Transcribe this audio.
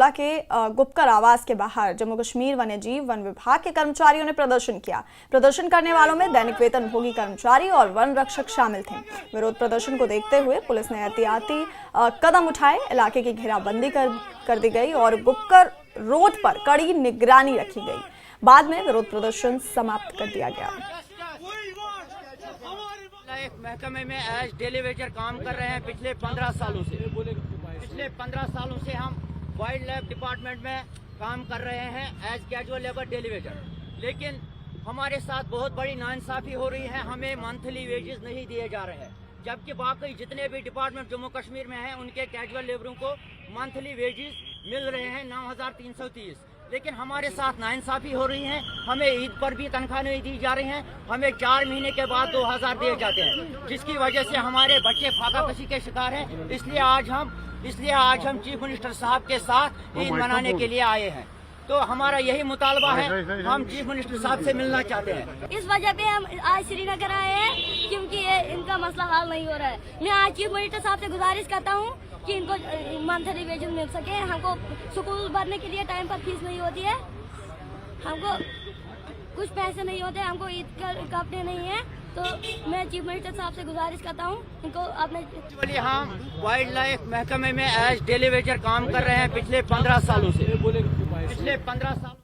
बारामूला के गुपकर आवास के बाहर जम्मू कश्मीर वन्यजीव वन विभाग के कर्मचारियों ने प्रदर्शन किया। प्रदर्शन करने वालों में दैनिक वेतनभोगी कर्मचारी और वन रक्षक शामिल थे। विरोध प्रदर्शन को देखते हुए पुलिस ने एहतियाती कदम उठाए, इलाके की घेराबंदी कर दी गई और गुपकर रोड पर कड़ी निगरानी रखी गई। बाद में विरोध प्रदर्शन समाप्त कर दिया गया। एक महकमे में एज डेली वेजर काम कर रहे हैं पिछले 15 सालों से। पिछले 15 सालों से हम वाइल्ड लाइफ डिपार्टमेंट में काम कर रहे हैं as casual labour daily wager, लेकिन हमारे साथ बहुत बड़ी नाइंसाफी हो रही है। हमें मंथली वेजेस नहीं दिए जा रहे हैं, जबकि बाकी जितने भी डिपार्टमेंट जम्मू कश्मीर में हैं उनके कैजुअल लेबरों को मंथली वेजेस मिल रहे हैं 9,330, लेकिन हमारे साथ नाइंसाफी हो रही है। हमें ईद पर भी तनख्वाह नहीं दी जा रही है। हमें 4 महीने के बाद 2,000 दिए जाते हैं, जिसकी वजह से हमारे बच्चे फाकाकशी के शिकार हैं। इसलिए आज हम चीफ मिनिस्टर साहब के साथ ईद मनाने के लिए आए हैं। तो हमारा यही मुतालबा है, हम चीफ मिनिस्टर साहब से मिलना चाहते हैं। इस वजह पे हम आज श्रीनगर आए हैं क्योंकि इनका मसला हल नहीं हो रहा है। मैं आज चीफ मिनिस्टर साहब से गुजारिश करता हूँ कि इनको मंथली वेजेस मिल सके। हमको स्कूल भरने के लिए टाइम पर फीस नहीं होती है, हमको कुछ पैसे नहीं होते, हमको ईद कपड़े नहीं है। तो मैं चीफ मिनिस्टर साहब से गुजारिश करता हूँ इनको अपने। हम वाइल्ड लाइफ महकमे में एज डेली वेजर काम कर रहे हैं पिछले 15 सालों से। पिछले 15 साल